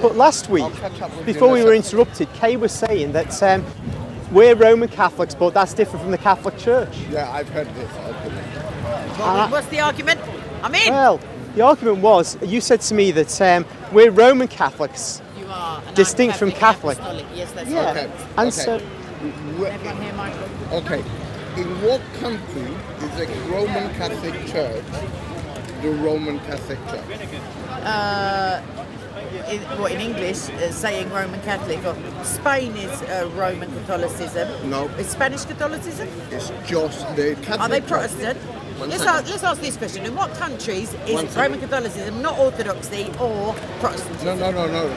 But last week, before we were interrupted, Kay was saying that we're Roman Catholics, but that's different from the Catholic Church. Yeah, I've heard this argument. What's the argument? I'm in. Well, the argument was, you said to me that we're Roman Catholics, You are. And distinct I'm from Catholic. Apostolic. Yes, that's Yeah. right. And Okay. so, Everyone here, Michael? Okay, in what country is the Roman Catholic Church the Roman Catholic Church? In English, saying Roman Catholic, or Spain is Roman Catholicism. No. Is Spanish Catholicism? It's just the Catholic Are they Church. Protestant? One Let's second. ask this question. In what countries is One second. Roman Catholicism not Orthodoxy or Protestantism? No.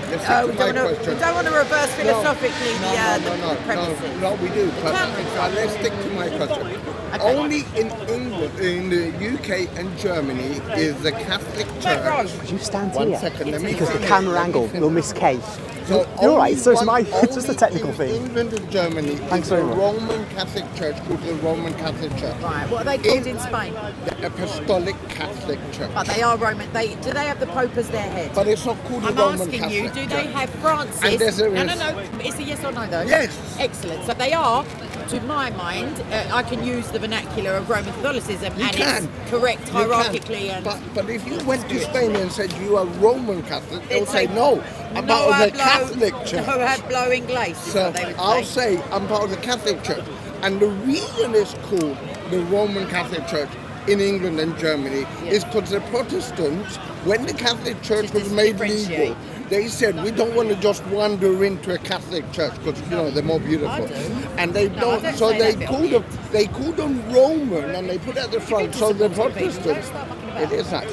Let's stick Oh, to my question. we don't want to reverse philosophically the premises. No, we do. But can't. let's stick to my question. Okay. Only in England, in the UK and Germany, is the Catholic Church. could you stand One here? second, let me Because the finish. camera angle will miss Kay. So You're right, only so it's one- it's just a only technical in thing. England and Germany Thanks is the very much. Roman Catholic Church called the Roman Catholic Church. Right. What are they called in Spain? The Apostolic Catholic Church. But they are Roman. Do they have the Pope as their head? But it's not called the I'm Roman asking Catholic you, do Church. they have Francis? And there's a No. risk. It's a yes or no, though. Yes. Excellent. So they are, to my mind, I can use the vernacular of Roman Catholicism, You and can. it's correct You can. hierarchically. And But if you went to Spain and said you are Roman Catholic, they'll They'd say say, no. I'm part of the hablo- Catholic Church. No hablo inglés, is So what they would I'll say. say I'm part of the Catholic Church. And the reason it's called the Roman Catholic Church in England and Germany is because the Protestants, when the Catholic Church Just was to made differentiate. legal, they said we don't want to just wander into a Catholic church because they're more beautiful, I do. and they No, I don't. don't So say they that bit. called them Roman, and they put it at the front. So the Protestants, it is that.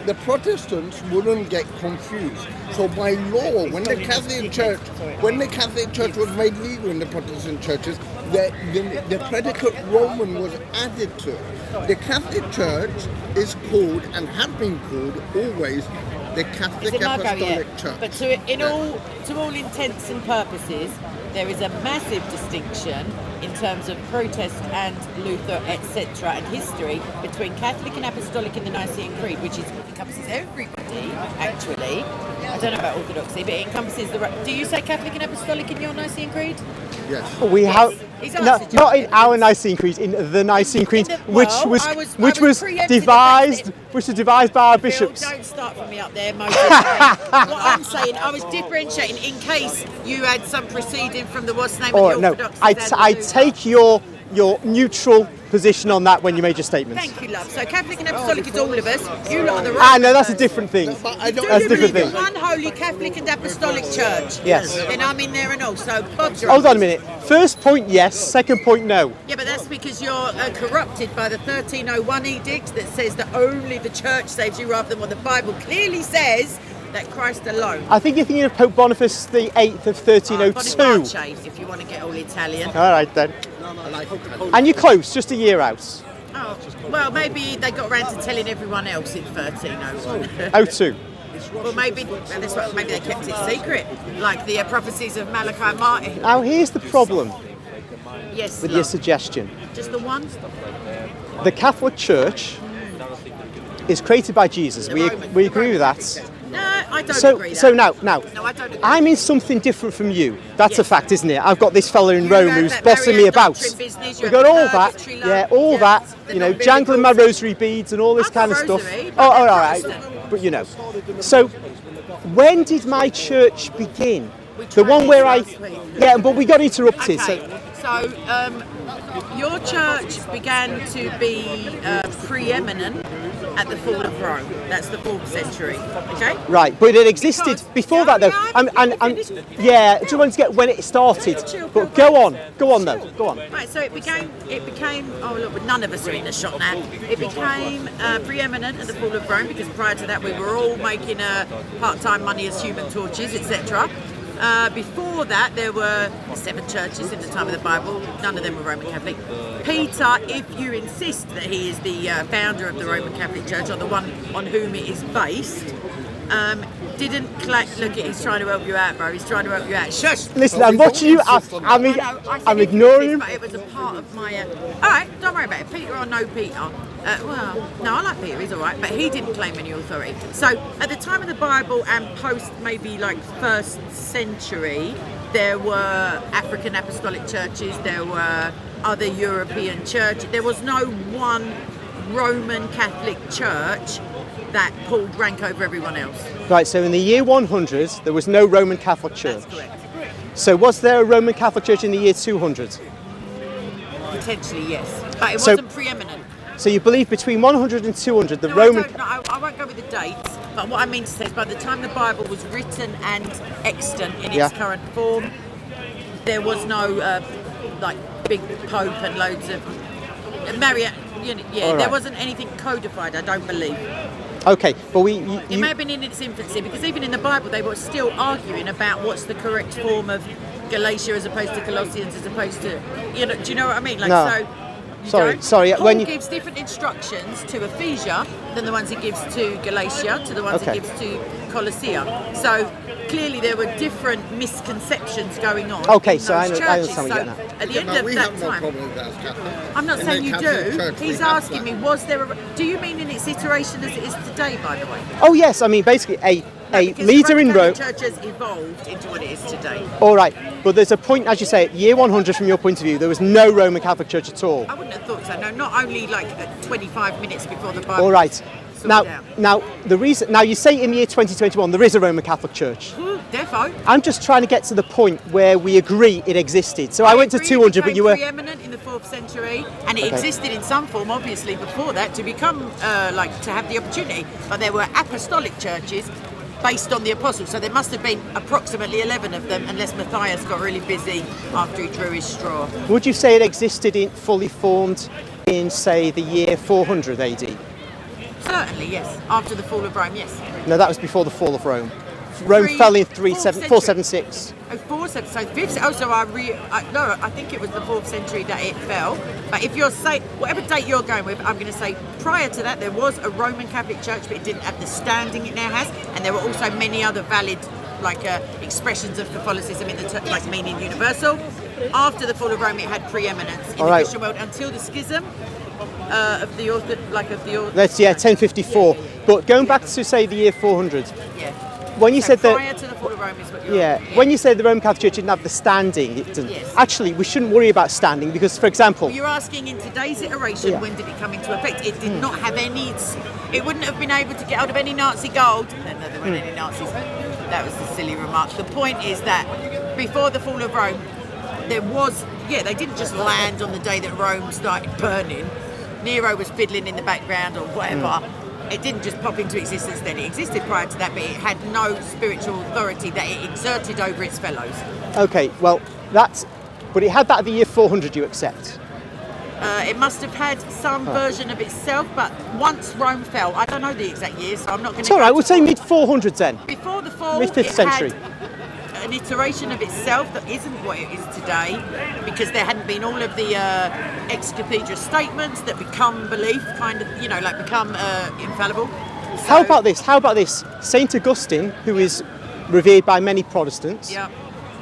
The Protestants wouldn't get confused. So by law, when the Catholic Church was made legal in the Protestant churches, the predicate Roman was added to it. The Catholic Church is called and have been called always the Catholic Is it Marco Apostolic yet? Church. But to all intents and purposes, there is a massive distinction in terms of Protest and Luther, etc., and history between Catholic and Apostolic in the Nicene Creed, which encompasses everybody, actually. I don't know about Orthodoxy, but it encompasses do you say Catholic and Apostolic in your Nicene Creed? Yes. We have He's no, answered you. not in our Nicene Creed, in the Nicene Creed, which well, was I was which was preempting the devised fact by our Bill, bishops. don't start from me up there, Moses. What I'm saying, I was differentiating in case you had some proceeding from what's the name Or of the no, Orthodox. I take your neutral position on that when you made your statements. Thank you, love. So Catholic and Apostolic is all of us. You lot are the right. No, that's a different thing. But I don't That's a different believe thing. One holy Catholic and Apostolic Church. Yes. Then I'm in there and all. So Bob. Hold on a minute. First point, yes. Second point, no. Yeah, but that's because you're corrupted by the 1301 edict that says that only the Church saves you, rather than what the Bible clearly says, that Christ alone. I think you're thinking of Pope Boniface the 8th of 1302. Boniface, if you want to get all Italian. All right then. I like it. And you're close, just a year out. Oh, well, maybe they got around to telling everyone else in 1301. 02. Well, maybe they kept it secret, like the prophecies of Malachi Martin. Now here's the problem Yes, with your love. suggestion. Just the one? The Catholic Church is created by Jesus. The We Roman agree with that. No, I don't So agree. so that. now No, I don't agree. I'm in something different from you. That's a Yes. fact, isn't it? I've got this fella in You Rome have who's that bossing me Marian about. doctrine business, you We've have got the all that, purgatory yeah, love, all yeah, that. the You know, non-biblical- jangling my rosary beads and all this I've got kind of stuff. rosary, but Oh, they're all right. Protestant. But you know, so when did my church begin? We The tried one this where I, last week. yeah, but we got interrupted. Okay, So so your church began to be preeminent at the fall of Rome. That's the 4th century. Okay. right, but it existed Because- before that though. Yeah, Yeah, I just wanted to get when it started. But go on though, go on. Right, so it became. Oh look, but none of us are in the shot now. It became preeminent at the fall of Rome because prior to that we were all making part-time money as human torches, etc. Before that, there were 7 churches in the time of the Bible. None of them were Roman Catholic. Peter, if you insist that he is the founder of the Roman Catholic Church, or the one on whom it is based, didn't look at. He's trying to help you out, bro. He's trying to help you out. Shush. Listen, I'm watching you. I know, I said I'm it ignoring exists, him. but it was a part of my. All right, don't worry about it. Peter or no Peter, Well, no, I like Peter, he's all right, but he didn't claim any authority. So at the time of the Bible and post maybe like 1st century, there were African apostolic churches, there were other European churches. There was no one Roman Catholic church that pulled rank over everyone else. Right, so in the year 100, there was no Roman Catholic church. That's correct. So was there a Roman Catholic church in the year 200? Potentially, yes. But it So- wasn't preeminent. So you believe between 100 and 200, the No, Roman... I won't go with the dates, but what I mean to say is by the time the Bible was written and extant in its Yeah. current form, there was no like big pope and loads of Marriott. You know, yeah, All there right. wasn't anything codified, I don't believe. Okay, but It may have been in its infancy because even in the Bible they were still arguing about what's the correct form of Galatia as opposed to Colossians as opposed to, you know, do you know what I mean? Like, No. so. You Sorry, don't? sorry, Paul when you- gives different instructions to Ephesia than the ones he gives to Galatia, to the ones Okay. he gives to Colossia. So clearly there were different misconceptions going on. Okay, in so I those know- I churches. understand what you're So getting at the end of we that have no time, problem with that as Catholics. I'm not In saying the you Catholic do. Church, we He's have asking that. me, was there a? Do you mean in its iteration as it is today? By the way. Oh yes, I mean basically a Because leader the in Roman Rome... Catholic Church has evolved into what it is today. All right, but there's a point, as you say, at year 100 from your point of view, there was no Roman Catholic church at all. I wouldn't have thought so. No, not only like 25 minutes before the Bible. All right. sorted Now, out. now you say in the year 2021 there is a Roman Catholic church. Defo. I'm just trying to get to the point where we agree it existed. So I went to agree, 200, it but became you were... preeminent in the 4th century, and it Okay. existed in some form, obviously, before that to become to have the opportunity. But there were apostolic churches based on the apostles, so there must have been approximately 11 of them, unless Matthias got really busy after he drew his straw. Would you say it existed in fully formed in, say, the year 400 AD? Certainly, yes. After the fall of Rome, yes. No, that was before the fall of Rome. Rome Three- fell in fourth century. 476. Oh, 476. So 5th. Oh, so no, I think it was the 4th century that it fell. But if you're saying whatever date you're going with, I'm going to say prior to that there was a Roman Catholic Church, but it didn't have the standing it now has, and there were also many other valid expressions of Catholicism in the like meaning universal. After the fall of Rome, it had preeminence in All the right. Christian world until the schism of the author, That's 1054. But going back to say the year 400, yeah. when you So said that, prior to the fall of Rome is what you're yeah, when you said the Roman Catholic Church didn't have the standing, it didn't. Yes. Actually, we shouldn't worry about standing because, for example, You're asking in today's iteration, Yeah. when did it come into effect? It did not have any. It wouldn't have been able to get hold of any Nazi gold. No, there weren't any Nazis. That was a silly remark. The point is that before the fall of Rome, there was. Yeah, they didn't just land on the day that Rome started burning. Nero was fiddling in the background or whatever. It didn't just pop into existence then. It existed prior to that, but it had no spiritual authority that it exerted over its fellows. okay, well, but it had that at the year 400, you accept? It must have had some version of itself, but once Rome fell, I don't know the exact year, so I'm not going to. It's all right, we'll say mid 400s then. Before the fall, Mid-5th it century. had an iteration of itself that isn't what it is today, because there hadn't been all of the ex cathedra statements that become belief, become infallible. How So- about this? How about this? Saint Augustine, who is revered by many Protestants, Yeah,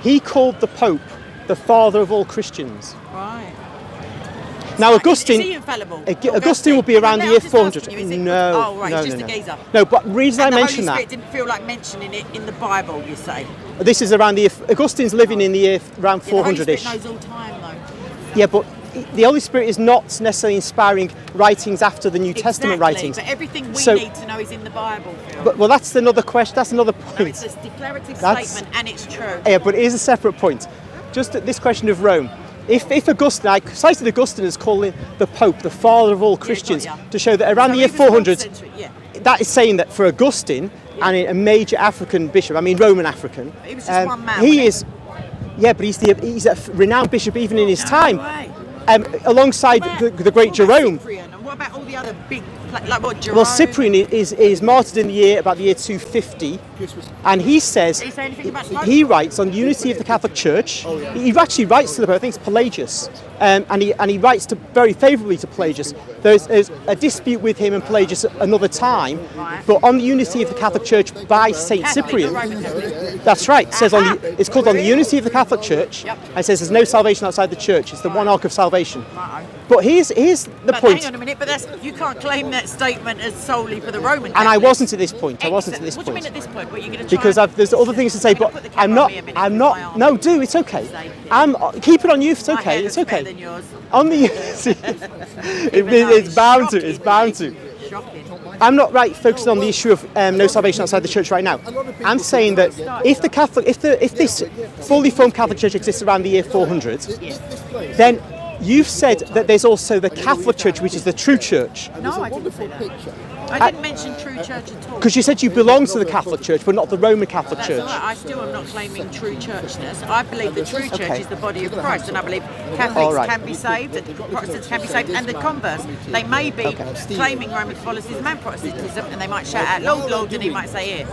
he called the Pope the father of all Christians. right. Now, Is Augustine, he infallible? Augustine will be around the No, year I'm just 400. asking you, is it- No, Oh, right, no, it's just no, a no. geezer. No, but the reason And I the mention Holy that, Spirit didn't feel like mentioning it in the Bible, you say? this is around the year, Augustine's living in the year around Yeah, the Holy 400-ish. Spirit knows all time, though. Yeah, but the Holy Spirit is not necessarily inspiring writings after the New Testament Exactly, writings. but everything we So- need to know is in the Bible, Phil. But, well, that's another question. That's another No, it's point. a declarative That's- statement, and it's true. Yeah, but it is a separate point. Just this question of Rome. If Augustine, I cited Augustine as calling the Pope the father of all Christians ya. to show that around So the year even 4th 400, century, yeah. that is saying that for Augustine and a major African bishop, I mean Roman African, He was just one man, he wasn't is, yeah, but he's a renowned bishop even in his time, way. alongside What the great about Jerome. Cyprian, and what about all the other big, like what Jerome? Well, Cyprian is martyred in about the year 250, and he says Did he say anything about Pope? he writes on unity of the Catholic Church. He actually writes to the Pope. I think it's Pelagius, and he writes very favourably to Pelagius. There's a dispute with him and Pelagius at another time, Right. but on the unity of the Catholic Church by Saint Catholic, Cyprian. not Roman Catholic. That's right. It says it's called on the Really? unity of the Catholic Church, Yep. and it says there's no salvation outside the Church. It's the one ark of salvation. Righto. But here's the But point. hang on a minute, but you can't claim that statement as solely for the Roman Catholics. And I wasn't at this point. I wasn't at this What do you point. mean at this point? What are you going to try? Because there's other things to say, but I'm not. No, do it's okay. Keep it on you. It's My okay. hair It's looks better okay. than yours. On the, it's bound to. It's bound to. Shocking. I'm not focusing on the issue of no salvation outside the church right now. I'm saying that if this fully formed Catholic Church exists around the year 400, then you've said that there's also the Catholic Church, which is the true church. No, I didn't say that. I didn't mention true church at all. Because you said you belong to the Catholic Church, but not the Roman Catholic That's Church. all right. I still am not claiming true churchness. I believe the true church Okay. is the body of Christ, and I believe All Catholics right. can be saved, and Protestants can be saved, and the converse. They may be claiming Roman Catholicism and Protestantism, and they might shout out, Lord, Lord, and he might say, here,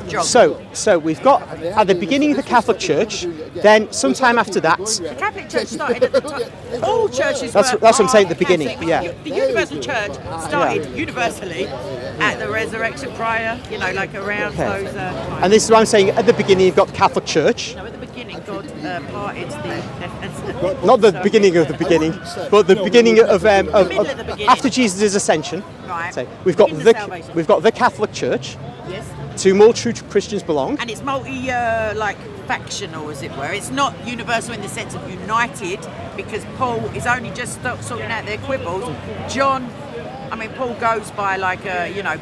jog. So we've got at the beginning of the Catholic Church, then sometime after that, The Catholic Church started at the time. All churches That's were what I'm saying at the Catholic. beginning, yeah. The Universal Church started universally at the resurrection prior, like around those times. and this is what I'm saying, at the beginning you've got the Catholic Church, No, at the beginning, God parted the... not the beginning of the beginning, but the beginning of middle of the beginning. after Jesus' ascension. Right. So we've got In the salvation. we've got the Catholic Church. Yes. To more true Christians belong. And it's factional, as it were. It's not universal in the sense of united, because Paul is only just sorting out their quibbles. Paul goes by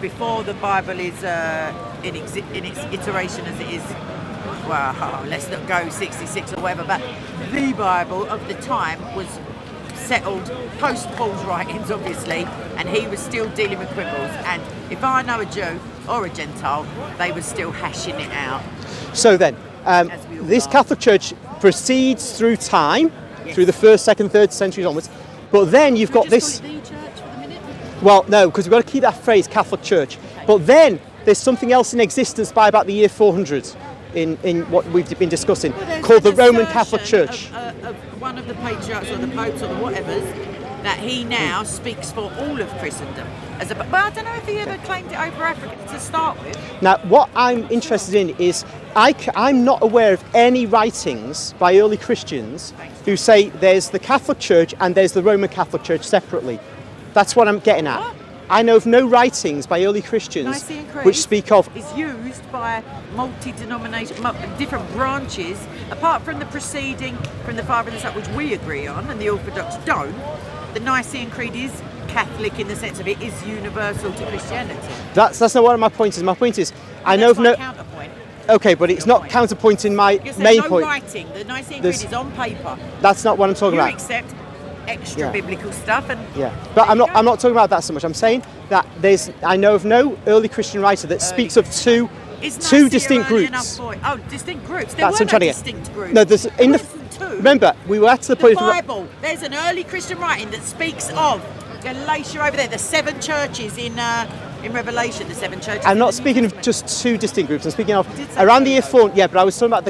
before the Bible is in its iteration as it is. Well, let's not go 66 or whatever, but the Bible of the time was settled post Paul's writings, obviously, and he was still dealing with quibbles. And if I know a Jew or a Gentile, they were still hashing it out. So then, we all this are. Catholic Church proceeds through time, through the 1st, 2nd, 3rd centuries onwards. But then you've got this. Call it the church for the minute? Well, no, because we've got to keep that phrase, Catholic Church. But then there's something else in existence by about the year 400 in what we've been discussing, Well, there's called the an Roman Catholic assertion Church. Of one of the patriarchs or the popes or the whatevers, that he now speaks for all of Christendom. But I don't know if he ever claimed it over Africa to start with. Now, what I'm interested in is I'm not aware of any writings by early Christians who say there's the Catholic Church and there's the Roman Catholic Church separately. That's what I'm getting at. What? I know of no writings by early Christians Nicene Creed which speak of. is used by multi-denomination, different branches, apart from the preceding from the Father and the Son, which we agree on, and the Orthodox don't. The Nicene Creed is Catholic in the sense of it is universal to Christianity. That's not what my point is. My point is I know of That's my no. counterpoint. Okay, but it's not counterpointing my Because main there's no point. writing. The Nicene There's- Creed is on paper. That's not what I'm talking You about. accept extra Yeah. biblical stuff, and Yeah, but I'm not talking about that so much. I'm saying that I know of no early Christian writer that speaks of two Is two Nicaea distinct early groups. enough for it? Oh, distinct groups. There That's were what I'm trying to no get. distinct groups. No, there's in the. Wasn't two. Remember, we were at the The point. Bible. There's an early Christian writing that speaks of Galatia over there. The 7 churches in Revelation. The 7 churches. I'm in not the New speaking of Testament. just two distinct groups. I'm speaking of did say around the year that. 4. Yeah, but I was talking about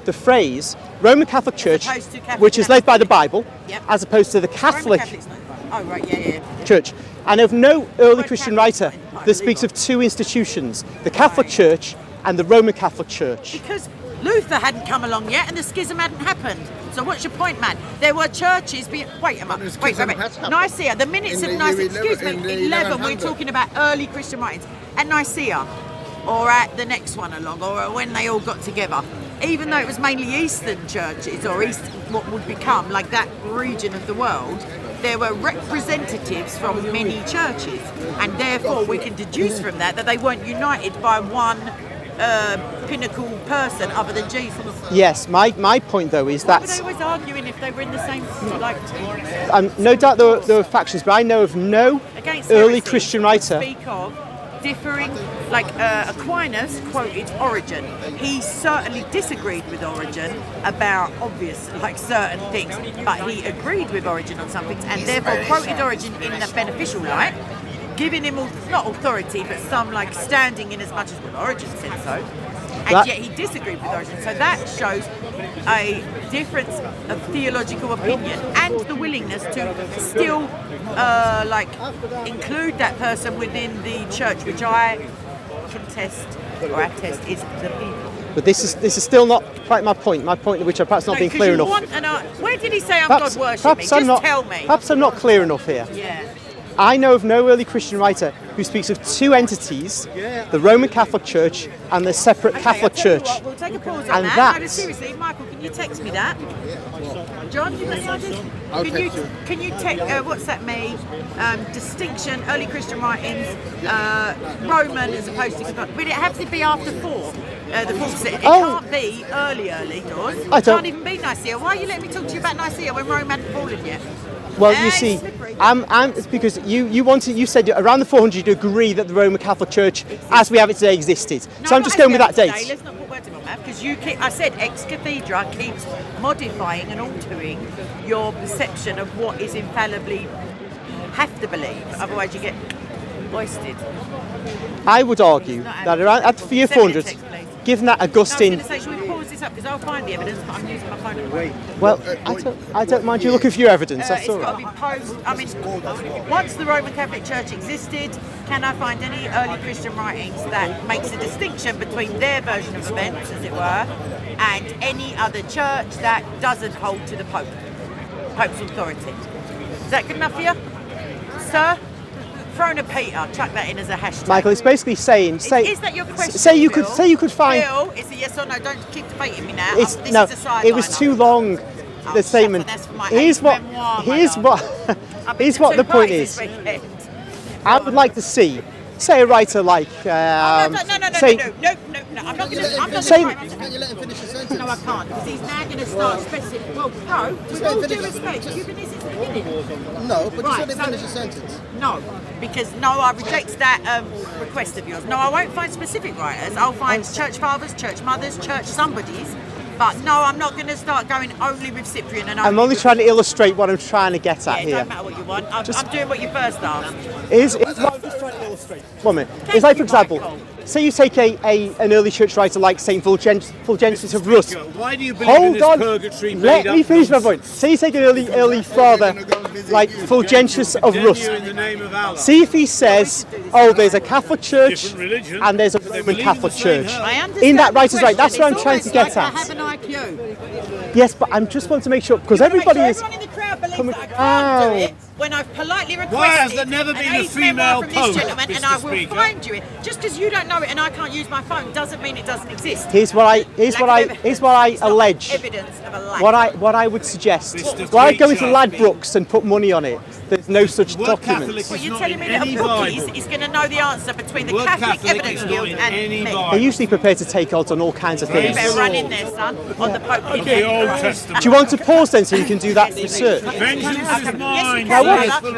the phrase Roman Catholic Church, opposed to Catholic which is led by the Bible, Yep. as opposed to the Roman Catholic Catholics, no. Oh right, yeah. Church. I know of no early Word Christian Catholics writer not in the Bible that speaks either. of two institutions: the Catholic Right. Church and the Roman Catholic Church. Because Luther hadn't come along yet, and the schism hadn't happened. So what's your point, man? There were churches. Wait a minute. the Wait. schism has happened. Nicaea. The minutes In of the Nicaea. year Excuse 11, me. in the 11. We're 1100. talking about early Christian writings at Nicaea, or at the next one along, or when they all got together. Even though it was mainly Eastern churches, or what would become like that region of the world, there were representatives from many churches, and therefore we can deduce from that they weren't united by one pinnacle person other than Jesus. Yes, my point though is Why were that they always arguing if they were in the same no doubt there were factions, but I know of no against early heresy, Christian we writer. speak of differing, like Aquinas quoted Origen. He certainly disagreed with Origen about obvious, like certain things, but he agreed with Origen on some things, and therefore quoted Origen in a beneficial light, giving him not authority, but some like standing in as much as what Origen said so. And That- yet he disagreed with Origen. So that shows a difference of theological opinion and the willingness to still include that person within the church, which I contest or attest is the people. But this is still not quite my point. My point, which I've perhaps not been clear enough. Where did he say I'm God worshipping? Just tell me. Perhaps I'm not clear enough here. Yeah. I know of no early Christian writer who speaks of two entities, the Roman Catholic Church and the separate Catholic I'll tell you Church. what, we'll take a pause on And that. No, that- seriously, Michael, can you text me that? John, do you think I did? I'll Can text you. Can you text? What's that mean? Distinction, early Christian writings, Roman as opposed to. But it has to be after 4. The 4th set. It Oh. can't be early, Dawn. I It don't- can't even be Nicaea. Why are you letting me talk to you about Nicaea when Rome hadn't fallen yet? Well, you Hey, see, slippery. it's because you said around the 400 you'd agree that the Roman Catholic Church, as we have it today, existed. No, so I'm just going with that date. Let's not put words in my mouth because I said ex cathedra keeps modifying and altering your perception of what is infallibly have to believe. Otherwise, you get hoisted. I would argue that around at the year Send me a 400, text, please. given that No, I was Augustine. going to say, should we pause this up because I'll find the evidence, but I'm using my phone. At the moment. Well, I don't mind you looking for your evidence. That's It's all got right. to be post. I mean, once the Roman Catholic Church existed, can I find any early Christian writings that makes a distinction between their version of events, as it were, and any other church that doesn't hold to the Pope's authority? Is that good enough for you, sir? Thrown a Peter. Chuck that in as a hashtag. Michael, it's basically saying, Is that your question? say you Phil? could find. Phil, it's a yes or no. Don't keep debating me now. It's This no, is a sideline. it was too long. Oh, The statement. that's for my Here's eighth what. memoir, my Here's love. what. I've been Here's to what two the point parties is. this weekend. I would like to see, say, a writer like. No, say, I'm not going to. Say- Can you let him finish the sentence? No, I can't because he's now going to start specific. Well, no, with all due respect, you've been this since the beginning. No, but Right, just let him so- finish the sentence. No, because no, I reject that request of yours. No, I won't find specific writers. I'll find church fathers, church mothers, church somebodies. But no, I'm not going to start going only with Cyprian and I'm only trying to illustrate what I'm trying to get at It here. don't matter what you want. I'm doing what you first asked. Is what I'm just trying to illustrate. 1 minute. Thank It's like, you, for example, Michael. say you take an early church writer like Saint Fulgentius of Rus. Why do you believe in Hold this on. purgatory Let made me up finish my nonsense? point. Say you take an early father like Fulgentius of Then Rus. you're in the name of Allah. See if he says, "Oh, there's a Catholic Church Different religion, and there's a but they Roman believe in Catholic the same Church." hell. I understand In that the writer's right. That's question. what I'm trying to It's get almost at. like I have an IQ. Yes, but I just want to make sure because everybody is. Everyone in the crowd believes coming that I can't do down. it when I've politely requested. Why has there never been an a eighth female memoir from pope, this gentleman, and Mr. I will Speaker? find you it. Just because you don't know it and I can't use my phone doesn't mean it doesn't exist. Here's what I Lack of evidence. allege. It's not evidence of a lack. What I would suggest. Mr. Well, I'd go into Preacher. Ladbrokes and put money on it. There's no such Word documents. Catholic Well, is you're not telling in me that any a bookies Bible. is going to know the answer between the Word Catholic Catholic Evidence is not Guild in and any me. Bible. They're usually prepared to take odds on all kinds of You things. better run in there, son, on the Pope. Okay, Old Testament. Do you want to pause then so you can do that research? Vengeance is mine. Yes, you can, saith the